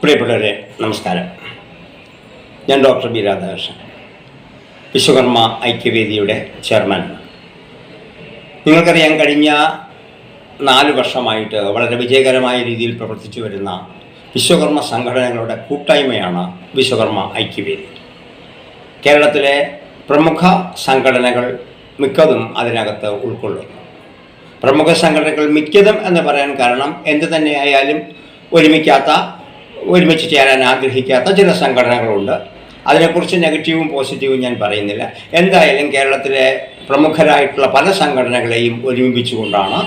പ്രിയപ്പെട്ടവരെ നമസ്കാരം. ഞാൻ ഡോക്ടർ ബി രാധാകൃഷ്ണൻ, വിശ്വകർമ്മ ഐക്യവേദിയുടെ ചെയർമാനാണ്. നിങ്ങൾക്കറിയാം, കഴിഞ്ഞ 4 വർഷമായിട്ട് വളരെ വിജയകരമായ രീതിയിൽ പ്രവർത്തിച്ചു വരുന്ന വിശ്വകർമ്മ സംഘടനകളുടെ കൂട്ടായ്മയാണ് വിശ്വകർമ്മ ഐക്യവേദി. കേരളത്തിലെ പ്രമുഖ സംഘടനകൾ മിക്കതും അതിനകത്ത് ഉൾക്കൊള്ളുന്നു. പ്രമുഖ സംഘടനകൾ മിക്കതും എന്ന് പറയാൻ കാരണം, എന്തു തന്നെയായാലും ഒരുമിച്ച് ചേരാൻ ആഗ്രഹിക്കാത്ത ചില സംഘടനകളുണ്ട്. അതിനെക്കുറിച്ച് നെഗറ്റീവും പോസിറ്റീവും ഞാൻ പറയുന്നില്ല. എന്തായാലും കേരളത്തിലെ പ്രമുഖരായിട്ടുള്ള പല സംഘടനകളെയും ഒരുമിപ്പിച്ചുകൊണ്ടാണ്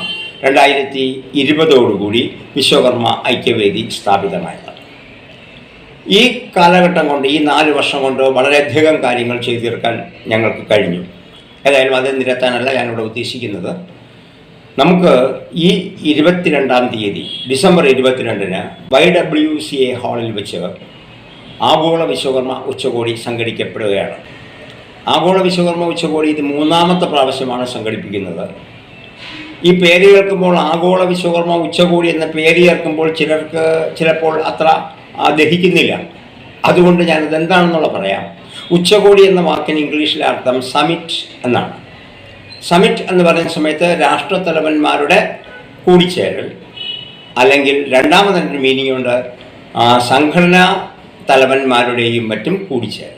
2020 വിശ്വകർമ്മ ഐക്യവേദി സ്ഥാപിതമായത്. ഈ കാലഘട്ടം കൊണ്ട്, ഈ 4 വർഷം കൊണ്ട് വളരെയധികം കാര്യങ്ങൾ ചെയ്തു തീർക്കാൻ ഞങ്ങൾക്ക് കഴിഞ്ഞു. ഏതായാലും അത് നിരത്താനല്ല ഞാനിവിടെ ഉദ്ദേശിക്കുന്നത്. നമുക്ക് ഈ 22-ാം തീയതി ഡിസംബർ 22-ന് YWCA ഹാളിൽ വെച്ച് ആഗോള വിശ്വകർമ്മ ഉച്ചകോടി സംഘടിക്കപ്പെടുകയാണ്. ആഗോള വിശ്വകർമ്മ ഉച്ചകോടി ഇത് 3ാമത്തെ പ്രാവശ്യമാണ് സംഘടിപ്പിക്കുന്നത്. ഈ പേര് കേൾക്കുമ്പോൾ, ആഗോള വിശ്വകർമ്മ ഉച്ചകോടി എന്ന പേര് കേൾക്കുമ്പോൾ ചിലർക്ക് ചിലപ്പോൾ അത്ര ദഹിക്കുന്നില്ല. അതുകൊണ്ട് ഞാനത് എന്താണെന്നുള്ള പറയാം. ഉച്ചകോടി എന്ന വാക്കിന് ഇംഗ്ലീഷിലെ അർത്ഥം സമിറ്റ് എന്നാണ്. സമിറ്റ് എന്ന് പറയുന്ന സമയത്ത് രാഷ്ട്രത്തലവന്മാരുടെ കൂടിച്ചേരൽ, അല്ലെങ്കിൽ രണ്ടാമതൊരു മീനിങ് ഉണ്ട്, സംഘടനാ തലവന്മാരുടെയും മറ്റും കൂടിച്ചേരൽ.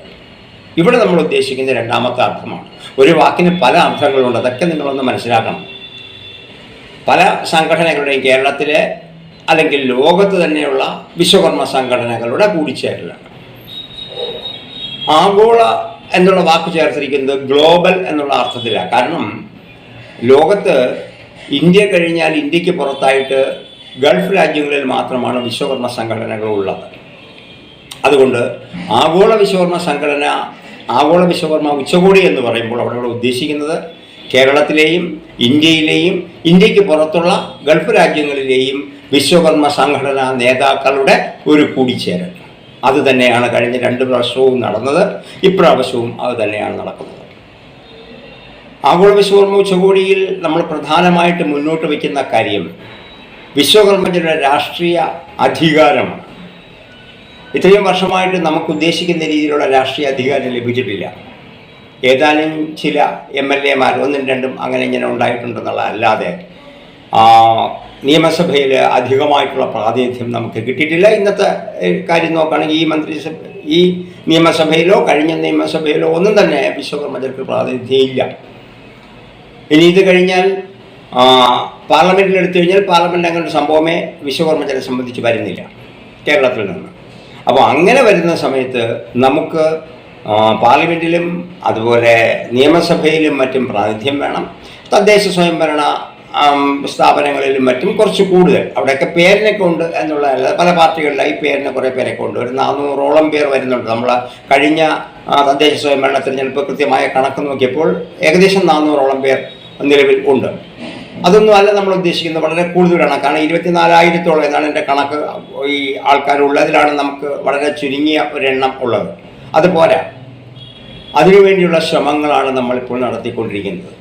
ഇവിടെ നമ്മൾ ഉദ്ദേശിക്കുന്ന 2ാമത്തെ അർത്ഥമാണ്. ഒരു വാക്കിന് പല അർത്ഥങ്ങളുണ്ട്, അതൊക്കെ നിങ്ങളൊന്ന് മനസ്സിലാക്കണം. പല സംഘടനകളുടെയും കേരളത്തിലെ അല്ലെങ്കിൽ ലോകത്ത് തന്നെയുള്ള വിശ്വകർമ്മ സംഘടനകളുടെ കൂടിച്ചേരലാണ്. ആഗോള എന്നുള്ള വാക്ക് ചേർത്തിരിക്കുന്നത് ഗ്ലോബൽ എന്നുള്ള അർത്ഥത്തിലാണ്. കാരണം ലോകത്ത് ഇന്ത്യ കഴിഞ്ഞാൽ ഇന്ത്യക്ക് പുറത്തായിട്ട് ഗൾഫ് രാജ്യങ്ങളിൽ മാത്രമാണ് വിശ്വകർമ്മ സംഘടനകൾ ഉള്ളത്. അതുകൊണ്ട് ആഗോള വിശ്വകർമ്മ സംഘടന, ആഗോള വിശ്വകർമ്മ ഉച്ചകോടി എന്ന് പറയുമ്പോൾ അവിടെ ഉദ്ദേശിക്കുന്നത് കേരളത്തിലെയും ഇന്ത്യയിലെയും ഇന്ത്യക്ക് പുറത്തുള്ള ഗൾഫ് രാജ്യങ്ങളിലെയും വിശ്വകർമ്മ സംഘടനാ നേതാക്കളുടെ ഒരു കൂടിച്ചേരൽ. അതുതന്നെയാണ് കഴിഞ്ഞ 2 പ്രാവശ്യവും നടന്നത്. ഇപ്രാവശ്യവും അത് തന്നെയാണ് നടക്കുന്നത്. ആഗോള വിശ്വകർമ്മ ഉച്ചകോടിയിൽ നമ്മൾ പ്രധാനമായിട്ട് മുന്നോട്ട് വയ്ക്കുന്ന കാര്യം വിശ്വകർമ്മരുടെ രാഷ്ട്രീയ അധികാരമാണ്. ഇത്രയും വർഷമായിട്ട് നമുക്ക് ഉദ്ദേശിക്കുന്ന രീതിയിലുള്ള രാഷ്ട്രീയ അധികാരം ലഭിച്ചിട്ടില്ല. ഏതാനും ചില MLA-മാർ 1ഉം 2ഉം അങ്ങനെ ഇങ്ങനെ ഉണ്ടായിട്ടുണ്ടെന്നുള്ള അല്ലാതെ നിയമസഭയിൽ അധികമായിട്ടുള്ള പ്രാതിനിധ്യം നമുക്ക് കിട്ടിയിട്ടില്ല. ഇന്നത്തെ കാര്യം നോക്കുകയാണെങ്കിൽ ഈ നിയമസഭയിലോ കഴിഞ്ഞ നിയമസഭയിലോ ഒന്നും തന്നെ വിശ്വകർമ്മജർക്ക് പ്രാതിനിധ്യം ഇല്ല. ഇനി ഇത് കഴിഞ്ഞാൽ പാർലമെൻറ്റിൽ എടുത്തു കഴിഞ്ഞാൽ പാർലമെൻറ്റ് അങ്ങനെ സംഭവമേ വിശ്വകർമ്മജരെ സംബന്ധിച്ച് വരുന്നില്ല കേരളത്തിൽ നിന്ന്. അപ്പോൾ അങ്ങനെ വരുന്ന സമയത്ത് നമുക്ക് പാർലമെൻറ്റിലും അതുപോലെ നിയമസഭയിലും മറ്റും പ്രാതിനിധ്യം വേണം. തദ്ദേശ സ്വയംഭരണ സ്ഥാപനങ്ങളിലും മറ്റും കുറച്ച് കൂടുതൽ. അവിടെയൊക്കെ പേരിനൊക്കെ ഉണ്ട് എന്നുള്ളതല്ല, പല പാർട്ടികളിലായി പേരിന് കുറേ പേരൊക്കെ ഉണ്ട്. ഒരു 400ഓളം പേർ വരുന്നുണ്ട്. നമ്മൾ കഴിഞ്ഞ തദ്ദേശ സ്വയംഭരണ തിരഞ്ഞെടുപ്പ് കൃത്യമായ കണക്ക് നോക്കിയപ്പോൾ ഏകദേശം 400ഓളം പേർ നിലവിൽ ഉണ്ട്. അതൊന്നും അല്ല നമ്മൾ ഉദ്ദേശിക്കുന്നത്, വളരെ കൂടുതലാണ്. കാരണം 24,000-ഓളം എന്നാണ് എൻ്റെ കണക്ക് ഈ ആൾക്കാരുള്ളതിലാണ് നമുക്ക് വളരെ ചുരുങ്ങിയ ഒരെണ്ണം ഉള്ളത്. അതുപോരാ, അതിനുവേണ്ടിയുള്ള ശ്രമങ്ങളാണ് നമ്മളിപ്പോൾ നടത്തിക്കൊണ്ടിരിക്കുന്നത്.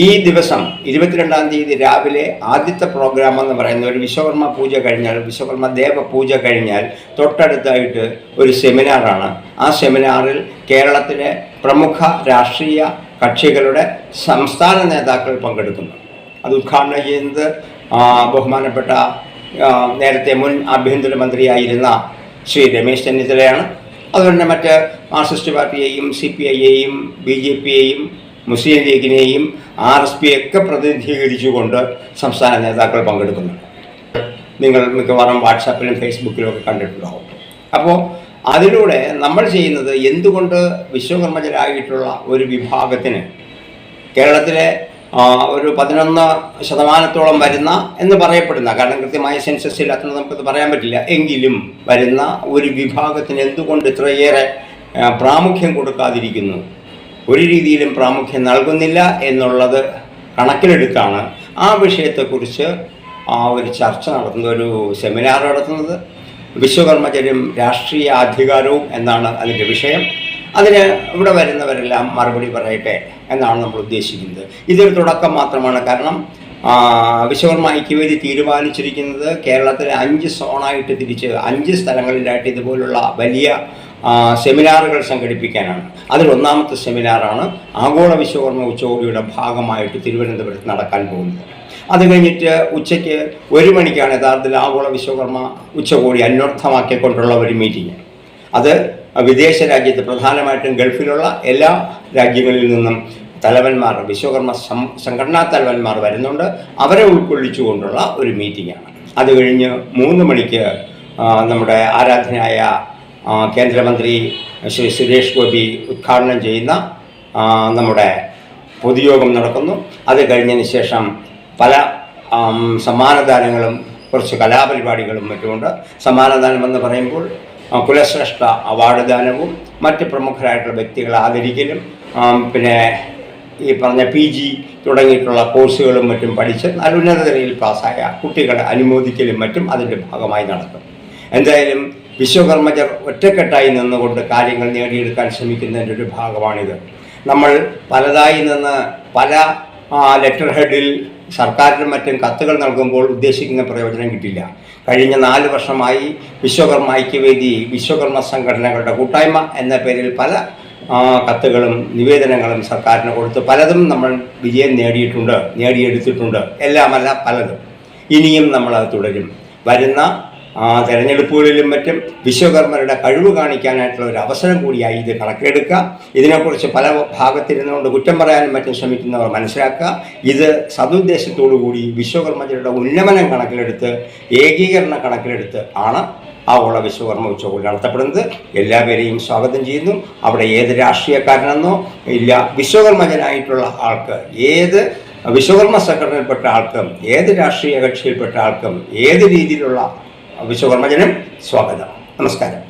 ഈ ദിവസം 22-ാം തീയതി രാവിലെ ആദ്യത്തെ പ്രോഗ്രാം എന്ന് പറയുന്ന ഒരു വിശ്വകർമ്മ പൂജ കഴിഞ്ഞാൽ, വിശ്വകർമ്മ ദേവ പൂജ കഴിഞ്ഞാൽ തൊട്ടടുത്തായിട്ട് ഒരു സെമിനാറാണ്. ആ സെമിനാറിൽ കേരളത്തിലെ പ്രമുഖ രാഷ്ട്രീയ കക്ഷികളുടെ സംസ്ഥാന നേതാക്കൾ പങ്കെടുക്കുന്നു. അത് ഉദ്ഘാടനം ചെയ്യുന്നത് ബഹുമാനപ്പെട്ട നേരത്തെ മുൻ ആഭ്യന്തരമന്ത്രിയായിരുന്ന ശ്രീ രമേശ് ചെന്നിത്തലയാണ്. അതുകൊണ്ട് മറ്റ് മാർക്സിസ്റ്റ് പാർട്ടിയെയും CPI-യെയും BJP-യെയും മുസ്ലിം ലീഗിനെയും RSP-യൊക്കെ പ്രതിനിധീകരിച്ചുകൊണ്ട് സംസ്ഥാന നേതാക്കൾ പങ്കെടുക്കുന്നുണ്ട്. നിങ്ങൾ മിക്കവാറും വാട്സാപ്പിലും ഫേസ്ബുക്കിലും ഒക്കെ കണ്ടിട്ടുണ്ടാവും. അപ്പോൾ അതിലൂടെ നമ്മൾ ചെയ്യുന്നത്, എന്തുകൊണ്ട് വിശ്വകർമ്മജരായിട്ടുള്ള ഒരു വിഭാഗത്തിന് കേരളത്തിലെ ഒരു 11% വരുന്ന എന്ന് പറയപ്പെടുന്ന, കാരണം കൃത്യമായ സെൻസസ് ഇല്ലാത്തത് നമുക്കത് പറയാൻ പറ്റില്ല, എങ്കിലും വരുന്ന ഒരു വിഭാഗത്തിന് എന്തുകൊണ്ട് ഇത്രയേറെ പ്രാമുഖ്യം കൊടുക്കാതിരിക്കുന്നു, ഒരു രീതിയിലും പ്രാമുഖ്യം നൽകുന്നില്ല എന്നുള്ളത് കണക്കിലെടുത്താണ് ആ വിഷയത്തെക്കുറിച്ച് ഒരു ചർച്ച നടത്തുന്നത്, ഒരു സെമിനാർ നടത്തുന്നത്. വിശ്വകർമ്മജരും രാഷ്ട്രീയ അധികാരവും എന്നാണ് അതിൻ്റെ വിഷയം. അതിന് ഇവിടെ വരുന്നവരെല്ലാം മറുപടി പറയട്ടെ എന്നാണ് നമ്മൾ ഉദ്ദേശിക്കുന്നത്. ഇതൊരു തുടക്കം മാത്രമാണ്. കാരണം വിശ്വകർമ്മ ഐക്യവേദി തീരുമാനിച്ചിരിക്കുന്നത് കേരളത്തിലെ 5 സോണായിട്ട് തിരിച്ച് 5 സ്ഥലങ്ങളിലായിട്ട് ഇതുപോലുള്ള വലിയ സെമിനാറുകൾ സംഘടിപ്പിക്കാനാണ്. അതിലൊന്നാമത്തെ സെമിനാറാണ് ആഗോള വിശ്വകർമ്മ ഉച്ചകോടിയുടെ ഭാഗമായിട്ട് തിരുവനന്തപുരത്ത് നടക്കാൻ പോകുന്നത്. അത് കഴിഞ്ഞിട്ട് ഉച്ചയ്ക്ക് 1 മണിക്കാണ് യഥാർത്ഥത്തിൽ ആഗോള വിശ്വകർമ്മ ഉച്ചകോടി അന്വർത്ഥമാക്കിക്കൊണ്ടുള്ള ഒരു മീറ്റിംഗ്. അത് വിദേശ രാജ്യത്ത് പ്രധാനമായിട്ടും ഗൾഫിലുള്ള എല്ലാ രാജ്യങ്ങളിൽ നിന്നും തലവന്മാർ, വിശ്വകർമ്മ സംഘടനാ തലവന്മാർ വരുന്നുണ്ട്. അവരെ ഉൾക്കൊള്ളിച്ചുകൊണ്ടുള്ള ഒരു മീറ്റിംഗാണ്. അത് കഴിഞ്ഞ് 3 മണിക്ക് നമ്മുടെ ആരാധനായ കേന്ദ്രമന്ത്രി ശ്രീ സുരേഷ് ഗോപി ഉദ്ഘാടനം ചെയ്യുന്ന നമ്മുടെ പൊതുയോഗം നടക്കുന്നു. അത് കഴിഞ്ഞതിന് ശേഷം പല സമ്മാനദാനങ്ങളും കുറച്ച് കലാപരിപാടികളും മറ്റുമുണ്ട്. സമ്മാനദാനം എന്ന് പറയുമ്പോൾ കുലശ്രേഷ്ഠ അവാർഡ് ദാനവും മറ്റ് പ്രമുഖരായിട്ടുള്ള വ്യക്തികളെ ആദരിക്കലും പിന്നെ ഈ പറഞ്ഞ PG തുടങ്ങിയിട്ടുള്ള കോഴ്സുകളും മറ്റും പഠിച്ച് നല്ല ഉന്നത നിലയിൽ പാസ്സായ കുട്ടികളെ അനുമോദിക്കലും മറ്റും അതിൻ്റെ ഭാഗമായി നടക്കും. എന്തായാലും വിശ്വകർമ്മജർ ഒറ്റക്കെട്ടായി നിന്നുകൊണ്ട് കാര്യങ്ങൾ നേടിയെടുക്കാൻ ശ്രമിക്കുന്നതിൻ്റെ ഒരു ഭാഗമാണിത്. നമ്മൾ പലതായി നിന്ന് പല ലെറ്റർ ഹെഡിൽ സർക്കാരിനും മറ്റും കത്തുകൾ നൽകുമ്പോൾ ഉദ്ദേശിക്കുന്ന പ്രയോജനം കിട്ടില്ല. കഴിഞ്ഞ 4 വർഷമായി വിശ്വകർമ്മ ഐക്യവേദി വിശ്വകർമ്മ സംഘടനകളുടെ കൂട്ടായ്മ എന്ന പേരിൽ പല കത്തുകളും നിവേദനങ്ങളും സർക്കാരിന് കൊടുത്ത് പലതും നമ്മൾ വിജയം നേടിയെടുത്തിട്ടുണ്ട്. എല്ലാമല്ല പലതും. ഇനിയും നമ്മളത് തുടരും. വരുന്ന തെരഞ്ഞെടുപ്പുകളിലും മറ്റും വിശ്വകർമ്മരുടെ കഴിവ് കാണിക്കാനായിട്ടുള്ള ഒരു അവസരം കൂടിയായി ഇത് കണക്കിലെടുക്കുക. ഇതിനെക്കുറിച്ച് പല ഭാഗത്തിരുന്നുകൊണ്ട് കുറ്റം പറയാനും മറ്റും ശ്രമിക്കുന്നവർ മനസ്സിലാക്കുക. ഇത് സതുദ്ദേശത്തോടു കൂടി വിശ്വകർമ്മരുടെ ഉന്നമനം കണക്കിലെടുത്ത്, ഏകീകരണം കണക്കിലെടുത്ത് ആണ് ആഗോള വിശ്വകർമ്മ ഉച്ചകോടി നടത്തപ്പെടുന്നത്. എല്ലാവരെയും സ്വാഗതം ചെയ്യുന്നു. അവിടെ ഏത് രാഷ്ട്രീയക്കാരനെന്നോ ഇല്ല, വിശ്വകർമ്മജനായിട്ടുള്ള ആൾക്ക്, ഏത് വിശ്വകർമ്മ സംഘടനയിൽപ്പെട്ട ആൾക്കും, ഏത് രാഷ്ട്രീയ കക്ഷിയിൽപ്പെട്ട ആൾക്കും, ഏത് രീതിയിലുള്ള വിശ്വകർമ്മജനം സ്വാഗതം. നമസ്കാരം.